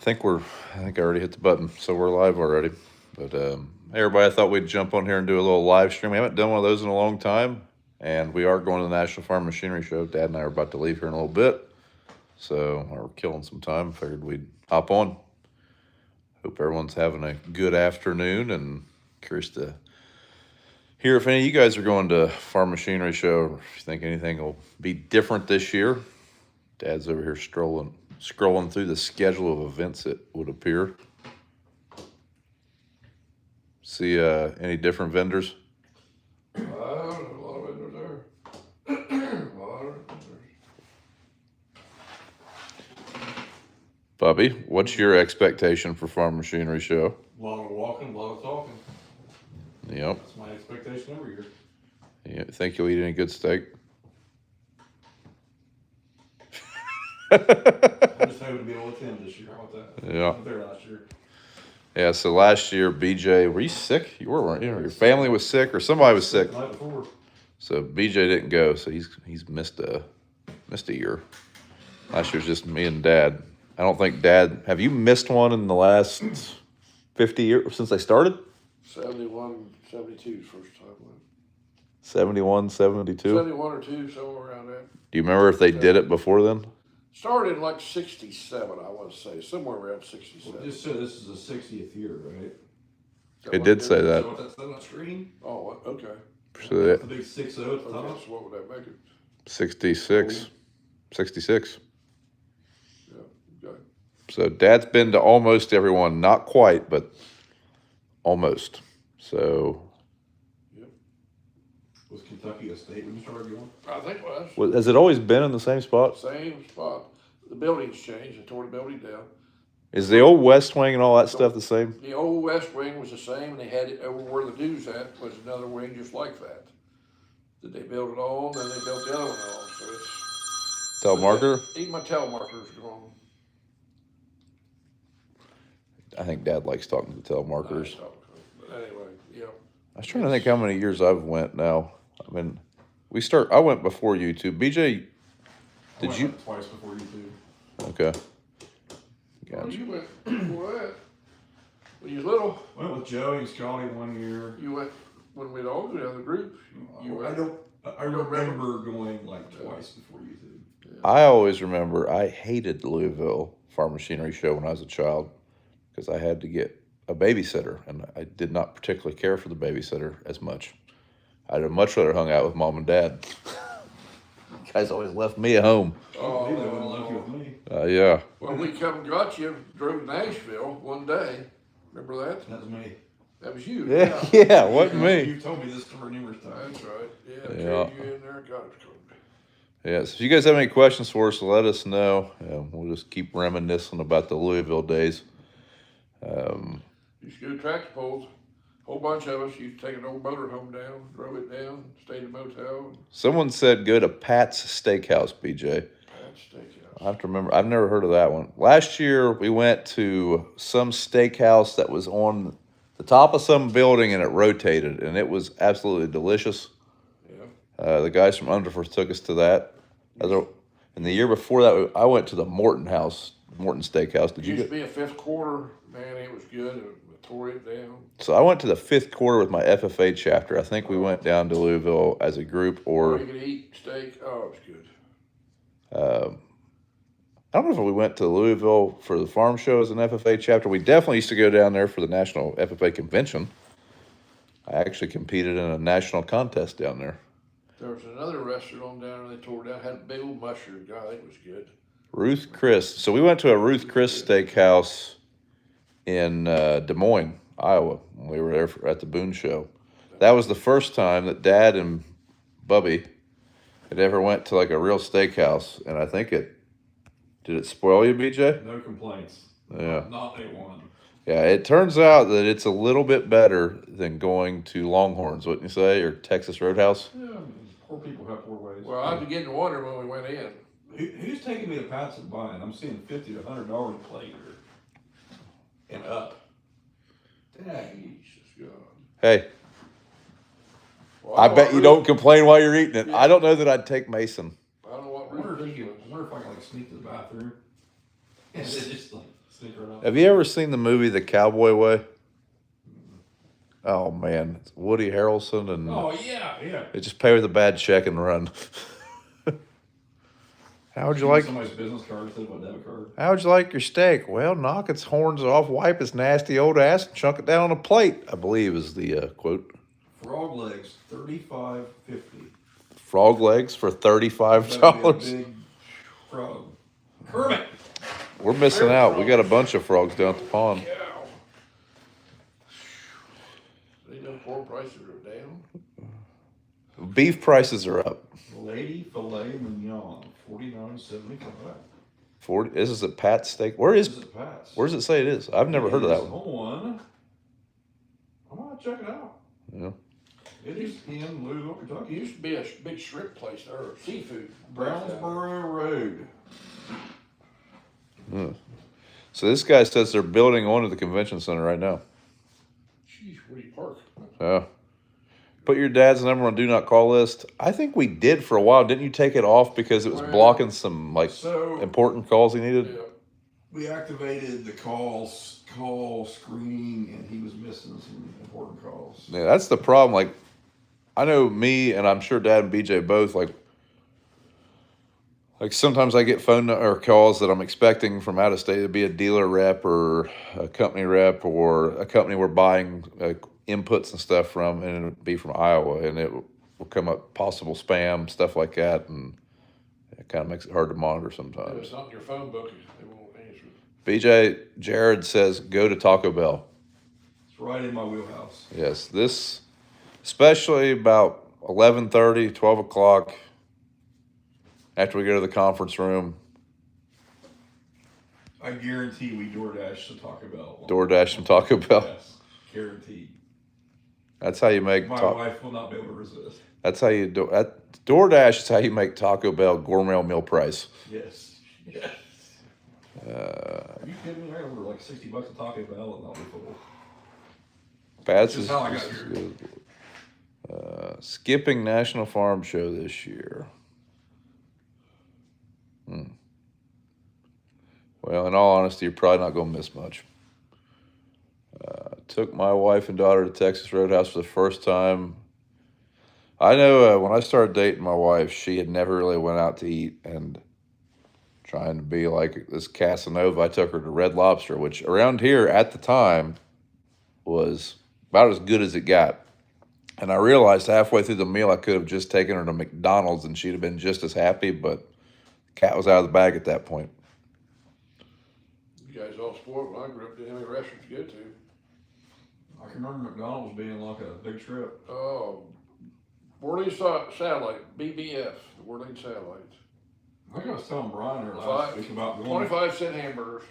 I think I already hit the button, so we're live already. But hey, everybody, I thought we'd jump on here and do a little live stream. We haven't done one of those in a long time, and we are going to the National Farm Machinery Show. Dad and I are about to leave here in a little bit, so we're killing some time. Figured we'd hop on. Hope everyone's having a good afternoon, and curious to hear if any of you guys are going to Farm Machinery Show, or if you think anything will be different this year. Dad's over here scrolling through the schedule of events, it would appear. See any different vendors? There's a lot of vendors there. A lot of vendors. Bubby, what's your expectation for Farm Machinery Show? A lot of walking, a lot of talking. Yep. That's my expectation every year. You think you'll eat any good steak? I'm just hoping to be able to attend this year. How about that? Yeah. I was there last year. Yeah, so last year, BJ, were you sick? You weren't you? Or your family was sick, or somebody was sick. The night before. So BJ didn't go, so he's missed a year. Last year was just me and Dad. I don't think Dad. Have you missed one in the last 50 years since they started? 71, 72 's first time. 71, 72? 71 or 2, somewhere around there. Do you remember if they did it before then? Started in like 67, I want to say. Somewhere around 67. Well, just said this is the 60th year, right? Is that It what did say that. So what that said on the screen? Oh, okay. So That's that the big 6-0 at the top. Okay, so what would that make it? 66. 66. Yeah, okay. So Dad's been to almost everyone. Not quite, but almost. So Was Kentucky a state when you started going? I think it was. has it always been in the same spot? Same spot. The building's changed. They tore the building down. Is the old West Wing and all that stuff the same? The old West Wing was the same, and they had it over where the dude's at was another wing just like that. That they built it on, then they built the other one on. So it's Telemarketer? even my telemarketer's gone. I think Dad likes talking to the telemarketers. But anyway, yeah. I was trying to think how many years I've went now. I mean, I went before you two. BJ, I did went you? like twice before you two. Okay. Well, Gotcha. you went before that. When you was little, Went with Joey and Scotty one year. you went when we'd all go down the group. You I went. don't. I don't remember going like twice before you two. I always remember I hated Louisville Farm Machinery Show when I was a child because I had to get a babysitter, and I did not particularly care for the babysitter as much. I'd have much rather hung out with Mom and Dad. You guys always left me at home. Oh, they wouldn't have left you with me. Yeah. Well, we come and got you, drove to Nashville one day. Remember that? That was me. That was you. Yeah, wasn't me. You told me this story numerous times. That's right. Yeah, Yeah. carried you in there and got it. Yeah, so if you guys have any questions for us, let us know. We'll just keep reminiscing about the Louisville days. Used to go to tractor pulls. Whole bunch of us used to take an old motorhome down, drove it down, stayed in a motel. Someone said go to Pat's Steakhouse, BJ. Pat's Steakhouse. I have to remember. I've never heard of that one. Last year, we went to some steakhouse that was on the top of some building, and it rotated, and it was absolutely delicious. Yeah. The guys from Underforth took us to that. And the year before that, I went to the Morton Steakhouse. Did you Used go? to be a fifth quarter. Man, it was good. It tore it down. So I went to the fifth quarter with my FFA chapter. I think we went down to Louisville as a group, Or or you could eat steak. Oh, it was good. I don't know if we went to Louisville for the farm show as an FFA chapter. We definitely used to go down there for the National FFA Convention. I actually competed in a national contest down there. There was another restaurant down there they tore down. Had a big old mushroom. God, it was good. Ruth Chris. So we went to a Ruth Chris Steakhouse in Des Moines, Iowa, when we were there at the Boone Show. That was the first time that Dad and Bubby had ever went to like a real steakhouse, and I think did it spoil you, BJ? No complaints. Yeah. Not A1. Yeah, it turns out that it's a little bit better than going to Longhorns, wouldn't you say, or Texas Roadhouse? Yeah, I mean, poor people have poor ways. Well, I was beginning to wonder when we went in. Who's taking me to Pat's and buying? I'm seeing $50 to $100 a plate and up. Dang, Jesus God. Hey, Well, I know bet what you Ruth- don't complain while you're eating it. I don't know that I'd take Mason. I don't know what I wonder Ruth if Chris I can like sneak to the bathroom and then just like Sneak right out. Have you ever seen the movie The Cowboy Way? Oh man, it's Woody Harrelson and Oh yeah. they just pay with a bad check and run. How would you like? somebody's business card instead of a debit card? How'd you like your steak? Well, knock its horns off, wipe its nasty old ass, and chunk it down on a plate. I believe is the quote. Frog legs, $35.50. Frog legs for $35. Big frog. Kermit. We're missing out. We got a bunch of frogs down at the pond. Cow. They know pork prices are down. Beef prices are up. Lady filet mignon, $49.75. 40. This is at Pat's Steak. Where This is? is Pat's. Where does it say it is? I've never heard of that one. one. I'm gonna check it out. Yeah. It is in Louisville, It Kentucky. used to be a big shrimp place there, or seafood. Brownsboro Road. So this guy says they're building onto the convention center right now. Jeez, where do you park? Yeah. Put your dad's number on do not call list. I think we did for a while. Didn't you take it off because it was Well, blocking some like So important calls he needed? Yeah. we activated the call screening, and he was missing some important calls. Yeah, that's the problem. Like, I know me, and I'm sure Dad and BJ both. Like sometimes I get phone or calls that I'm expecting from out of state to be a dealer rep or a company rep or a company we're buying inputs and stuff from, and it'll be from Iowa, and it will come up possible spam stuff like that, and it kind of makes it hard to monitor If sometimes. it's not in your phone book, they won't answer. BJ Jared says go to Taco Bell. It's right in my wheelhouse. Yes, this especially about 11:30, 12 o'clock after we go to the conference room. I guarantee we DoorDash to Taco Bell. DoorDash from Taco Bell. Yes, guaranteed. That's how you make. My wife will not be able to resist. That's how you do. DoorDash is how you make Taco Bell gourmet meal price. Yes. Yes. Are you kidding me? I ordered like $60 at Taco Bell and I'll be full. Pat's This is how I got here. good. Skipping National Farm Show this year. Well, in all honesty, you're probably not going to miss much. Took my wife and daughter to Texas Roadhouse for the first time. I know when I started dating my wife, she had never really went out to eat, and trying to be like this Casanova, I took her to Red Lobster, which around here at the time was about as good as it got. And I realized halfway through the meal I could have just taken her to McDonald's and she'd have been just as happy, but the cat was out of the bag at that point. You guys all spoiled when I grew up. Didn't have any restaurants to go to. I can remember McDonald's being like a big trip. Oh, Orleans Satellite, BBF, the Orleans Satellites. I think I was telling Brian here last week about going 25-cent hamburgers.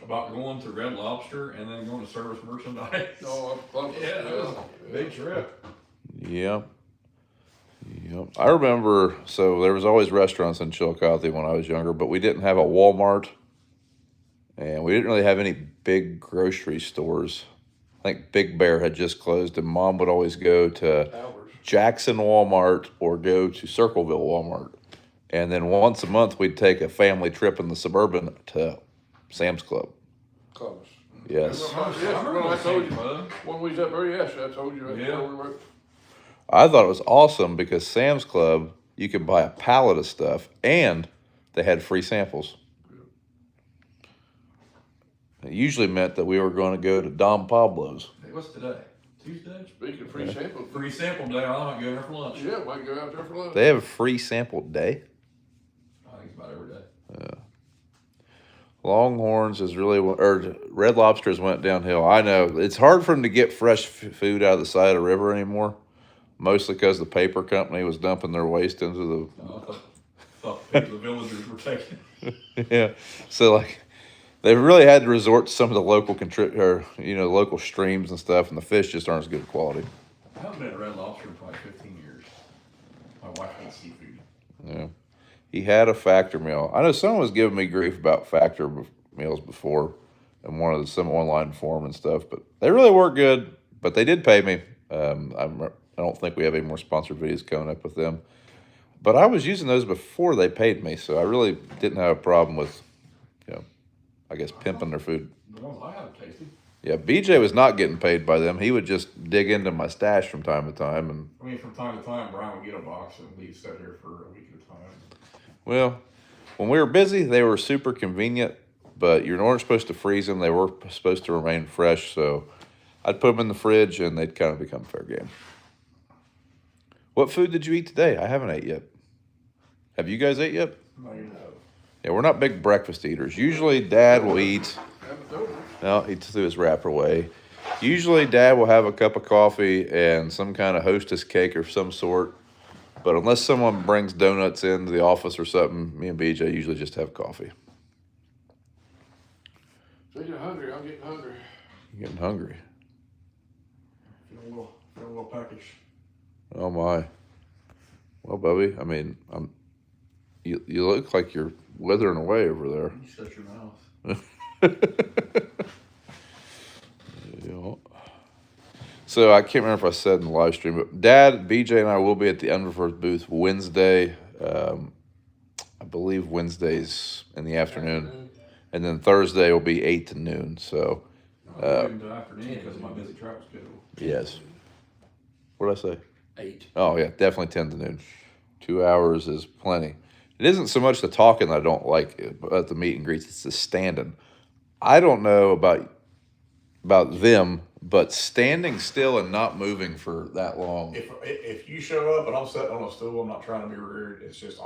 to Red Lobster and then going to Service Merchandise. No, up close. Yeah, it was a big trip. Yep. I remember, so there was always restaurants in Chillicothe when I was younger, but we didn't have a Walmart, and we didn't really have any big grocery stores. I think Big Bear had just closed, and Mom would always go to Hours. Jackson Walmart or go to Circleville Walmart. And then once a month, we'd take a family trip in the Suburban to Sam's Club. Close. Yes. Yes, when I told you, when we was up there, yes, I told you. That's Yeah. where we were. I thought it was awesome because Sam's Club, you could buy a pallet of stuff and they had free samples. It usually meant that we were going to go to Don Pablo's. Hey, what's today? Tuesday? Speaking of free samples, Free sample day. I might go there for lunch. yeah, might go out there for lunch. They have a free sample day. I think it's about every day. Longhorns is really, or Red Lobsters went downhill. I know it's hard for them to get fresh food out of the side of the river anymore, mostly because the paper company was dumping their waste into I thought the villagers were taking. the yeah. So like, they really had to resort to some of the local local streams and stuff, and the fish just aren't as good quality. I haven't been at Red Lobster in probably 15 years. My wife hates seafood. Yeah. He had a factor meal. I know someone was giving me grief about factor meals before in one of some online forum and stuff, but they really were good. But they did pay me. I don't think we have any more sponsored videos coming up with them. But I was using those before they paid me, so I really didn't have a problem with, I guess pimping their food. The ones I have tasted. Yeah, BJ was not getting paid by them. He would just dig into my stash from time to time, and I mean, from time to time, Brian would get a box and we'd sit there for a week at a time. well, when we were busy, they were super convenient, but you weren't supposed to freeze them. They were supposed to remain fresh, so I'd put them in the fridge, and they'd kind of become fair game. What food did you eat today? I haven't ate yet. Have you guys ate yet? No, you know. Yeah, we're not big breakfast eaters. Usually, Dad will eat. Haven't told us. No, he threw his wrapper away. Usually, Dad will have a cup of coffee and some kind of Hostess cake of some sort. But unless someone brings donuts into the office or something, me and BJ usually just have coffee. Speaking of hungry, I'm getting hungry. You're getting hungry. Feel a little package. Oh my. Well, Bubby, I mean, you look like you're withering away over there. You shut your mouth. Yeah. So I can't remember if I said in the live stream, but Dad, BJ, and I will be at the Underford booth Wednesday. I believe Wednesdays in the afternoon, and then Thursday will be 8 to noon. So I'm in the afternoon because of my busy travel schedule. yes. What did I say? 8. Oh yeah, definitely 10 to noon. 2 hours is plenty. It isn't so much the talking that I don't like about the meet and greets; it's the standing. I don't know about them, but standing still and not moving for that long. If you show up and I'm sitting on a stool, I'm not trying to be rude. It's just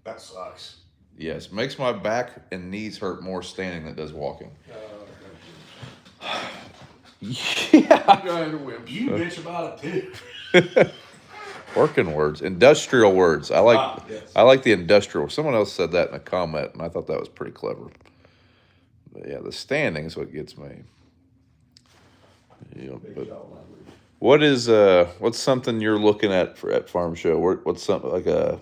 that sucks. Yes, makes my back and knees hurt more standing than it does walking. Yeah. Guys are wimps. You bitch about it too. Working words, industrial words. I like. Yes. I like the industrial. Someone else said that in a comment, and I thought that was pretty clever. But yeah, the standing is what gets me. Yeah, but what is what's something you're looking at at Farm Show? What's something like a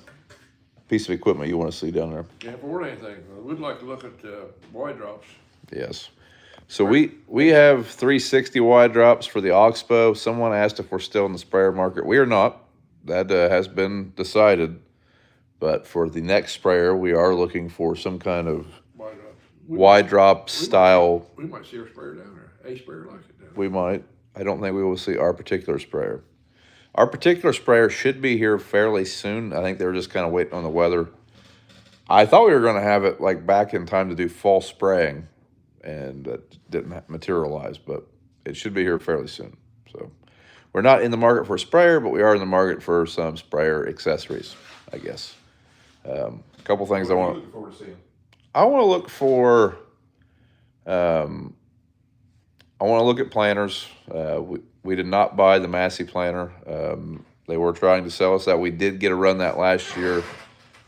piece of equipment you want to see down there? Can't afford anything. We'd like to look at wide drops. Yes. So we have 360 wide drops for the Oxbow. Someone asked if we're still in the sprayer market. We are not. That has been decided. But for the next sprayer, we are looking for some kind of Wide drops. wide drop style. We might see our sprayer down there. A sprayer like it down there. We might. I don't think we will see our particular sprayer. Our particular sprayer should be here fairly soon. I think they were just kind of waiting on the weather. I thought we were going to have it like back in time to do fall spraying, and that didn't materialize, but it should be here fairly soon. So we're not in the market for a sprayer, but we are in the market for some sprayer accessories, I guess. A couple things I want. Looking forward to seeing. I want to look for. I want to look at planters. We did not buy the Massey planter. They were trying to sell us that. We did get a run that last year.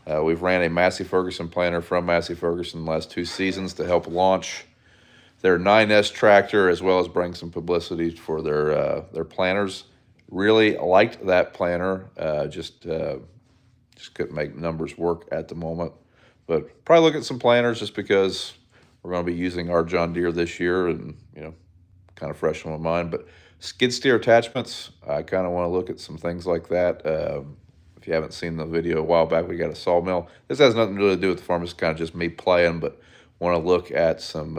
We've ran a Massey Ferguson planter from Massey Ferguson the last 2 seasons to help launch their 9S tractor, as well as bring some publicity for their planters. Really liked that planter. Just couldn't make numbers work at the moment. But probably look at some planters just because we're going to be using our John Deere this year, and kind of fresh on my mind. But skid steer attachments, I kind of want to look at some things like that. If you haven't seen the video a while back, we got a sawmill. This has nothing to really do with the farm. It's kind of just me playing, but want to look at some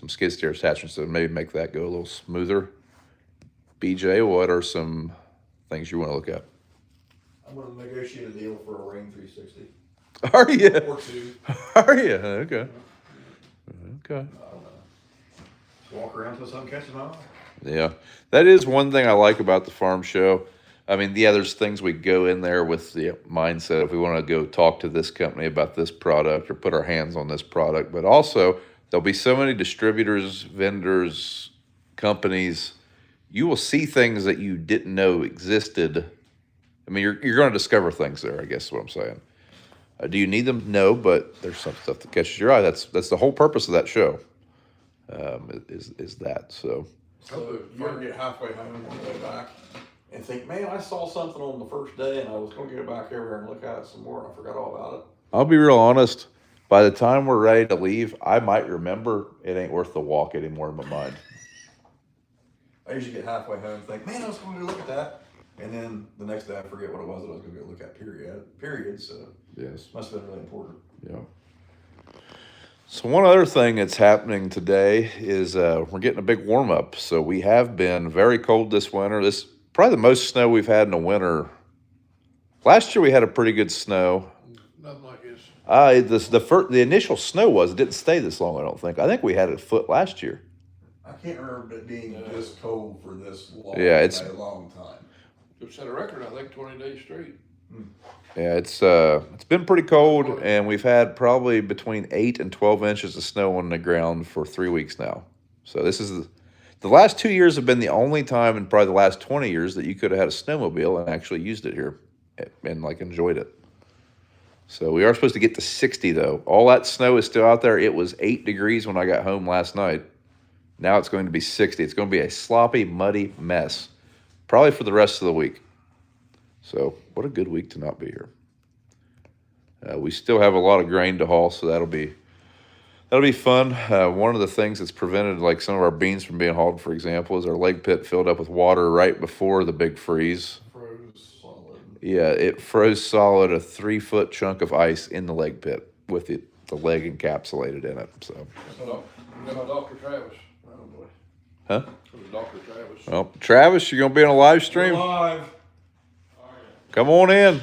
skid steer attachments that maybe make that go a little smoother. BJ, what are some things you want to look at? I'm going to negotiate a deal for a Rain 360. Are you? Or 2. Are you? Okay. Okay. Walk around until something catches my eye. Yeah, that is one thing I like about the farm show. I mean, yeah, there's things we go in there with the mindset if we want to go talk to this company about this product or put our hands on this product. But also, there'll be so many distributors, vendors, companies. You will see things that you didn't know existed. I mean, you're going to discover things there, I guess is what I'm saying. Do you need them? No, but there's some stuff that catches your eye. That's the whole purpose of that show. Is that so? So you ever get halfway home on the way back and think, man, I saw something on the first day and I was going to get back over and look at it some more and I forgot all about it. I'll be real honest. By the time we're ready to leave, I might remember it ain't worth the walk anymore in my mind. I usually get halfway home and think, man, I was going to look at that. And then the next day I forget what it was that I was going to go look at, period. So Yes. must have been really important. Yeah. So one other thing that's happening today is we're getting a big warm up. So we have been very cold this winter. This probably the most snow we've had in a winter. Last year we had a pretty good snow. Nothing like this. The initial snow it didn't stay this long. I don't think. I think we had it a foot last year. I can't remember it being this cold for this long. Yeah, it's a long time. It set a record, I think, 20 days straight. Yeah, it's been pretty cold, and we've had probably between 8 and 12 inches of snow on the ground for 3 weeks now. So this is the last 2 years have been the only time in probably the last 20 years that you could have had a snowmobile and actually used it here and like enjoyed it. So we are supposed to get to 60 though. All that snow is still out there. It was 8 degrees when I got home last night. Now it's going to be 60. It's going to be a sloppy, muddy mess, probably for the rest of the week. So what a good week to not be here. We still have a lot of grain to haul, so that'll be fun. One of the things that's prevented like some of our beans from being hauled, for example, is our leg pit filled up with water right before the big freeze. Froze solid. Yeah, it froze solid, a 3-foot chunk of ice in the leg pit with the leg encapsulated in it. So, We got Dr. Travis. Oh boy. huh? It was Dr. Travis. Well, Travis, you're gonna be on a live stream. Live. Come on in.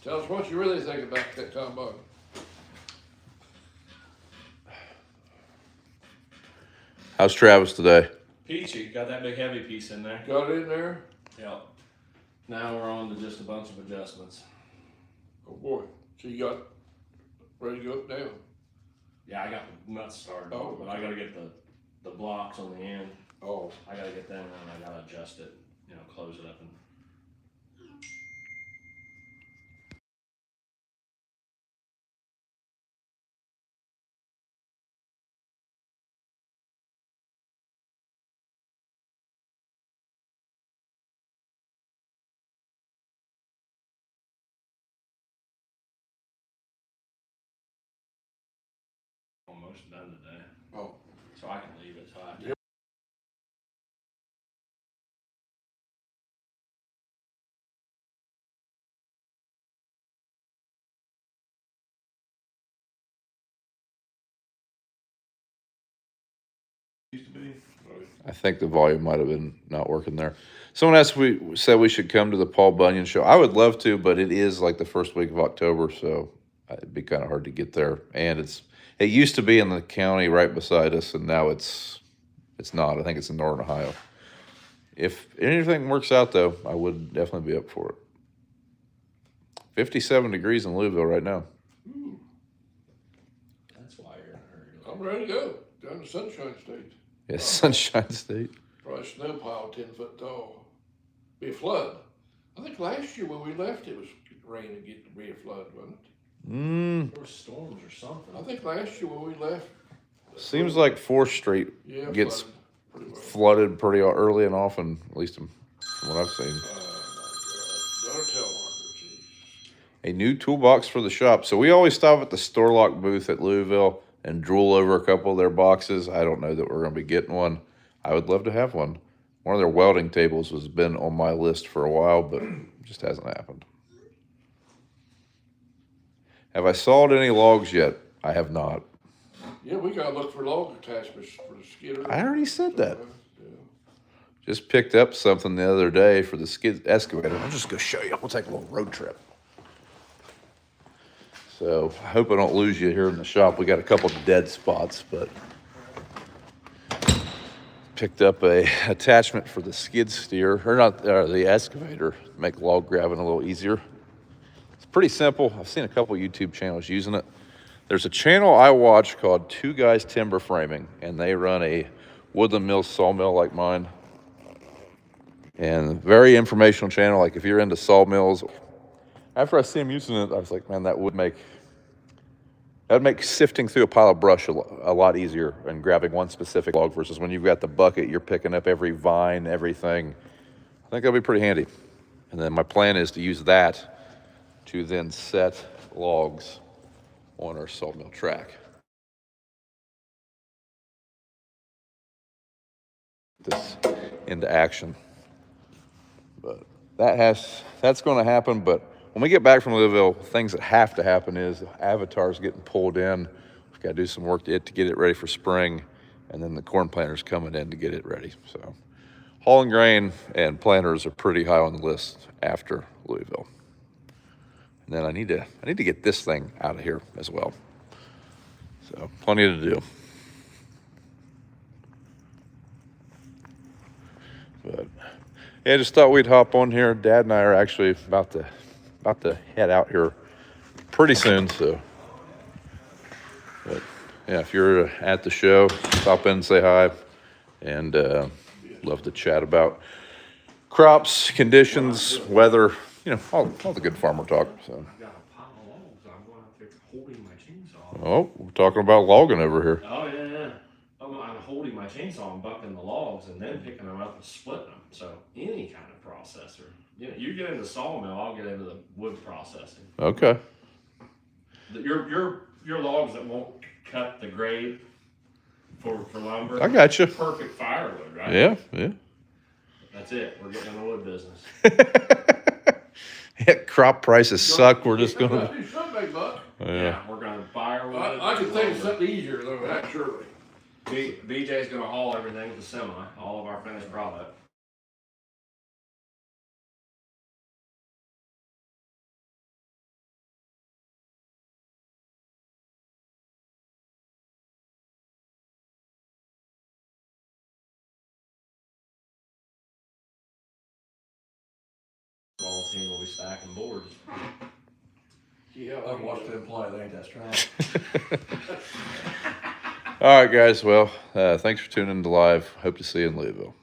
Tell us what you really think about that combine. How's Travis today? Peachy, got that big heavy piece in there. Got it in there? Yep. Now we're on to just a bunch of adjustments. Oh boy. So you got ready to go up down. Yeah, I got the nuts started, Oh, but I gotta get the blocks on the end. Oh. I gotta get them and I gotta adjust it, close it up and. Almost done today, Oh. so I can leave it. So I have to Used to be. I think the volume might have been not working there. Someone asked we said we should come to the Paul Bunyan show. I would love to, but it is like the first week of October, so it'd be kind of hard to get there. And it used to be in the county right beside us, and now it's not. I think it's in Northern Ohio. If anything works out, though, I would definitely be up for it. 57 degrees in Louisville right now. That's why you're in a hurry. I'm ready to go. Down to Sunshine State. Yeah, Sunshine State. Probably a snow pile 10 foot tall. Be a flood. I think last year when we left it was raining to be a flood, wasn't it? There were storms or something. I think last year when we left. Seems like 4th Street Yeah, gets flooded pretty well. flooded pretty early and often, at least from what I've seen. Oh my God. Don't tell Margaret, geez. A new toolbox for the shop. So we always stop at the Storlock booth at Louisville and drool over a couple of their boxes. I don't know that we're going to be getting one. I would love to have one. One of their welding tables has been on my list for a while, but just hasn't happened. Have I sawed any logs yet? I have not. Yeah, we gotta look for log attachments for the skidder. I already said that. Yeah. Just picked up something the other day for the skid excavator. I'm just going to show you. We'll take a little road trip. So I hope I don't lose you here in the shop. We got a couple of dead spots, but picked up a attachment for the skid steer, or not, the excavator, make log grabbing a little easier. It's pretty simple. I've seen a couple YouTube channels using it. There's a channel I watch called Two Guys Timber Framing, and they run a Woodland Mills sawmill like mine. And very informational channel. Like if you're into sawmills, after I see him using it, I was like, man, that'd make sifting through a pile of brush a lot easier and grabbing one specific log versus when you've got the bucket, you're picking up every vine, everything. I think that'll be pretty handy. And then my plan is to use that to then set logs on our sawmill track. This into action. But that's going to happen. But when we get back from Louisville, things that have to happen is Avatar's getting pulled in. We've Got to do some work to get it ready for spring, and then the corn planter's coming in to get it ready. So hauling grain and planters are pretty high on the list after Louisville. And then I need to get this thing out of here as well. So plenty to do. But yeah, just thought we'd hop on here. Dad and I are actually about to head out here pretty soon. So, but yeah, if you're at the show, stop in and say hi, and love to chat about crops, conditions, weather, all the good farmer talk. So, I've got a pile of logs. I'm going out there holding my chainsaw. oh, we're talking about logging over here. Oh, yeah. I'm holding my chainsaw and bucking the logs and then picking them up and splitting them. So any kind of processor. You get into sawmill, I'll get into the wood processing. Okay. Your logs that won't cut the grade for lumber. I got you. Perfect firewood, right? Yeah. That's it. We're getting in the wood business. Yeah, crop prices suck. We're just gonna. Do something, big buck. Yeah. We're gonna firewood. I can think of something easier though, that surely. BJ's gonna haul everything with the semi, all of our finished product. Small team will be stacking boards. Yeah. I've watched them play, they ain't that strong. All right, guys. Well, thanks for tuning in to live. Hope to see you in Louisville.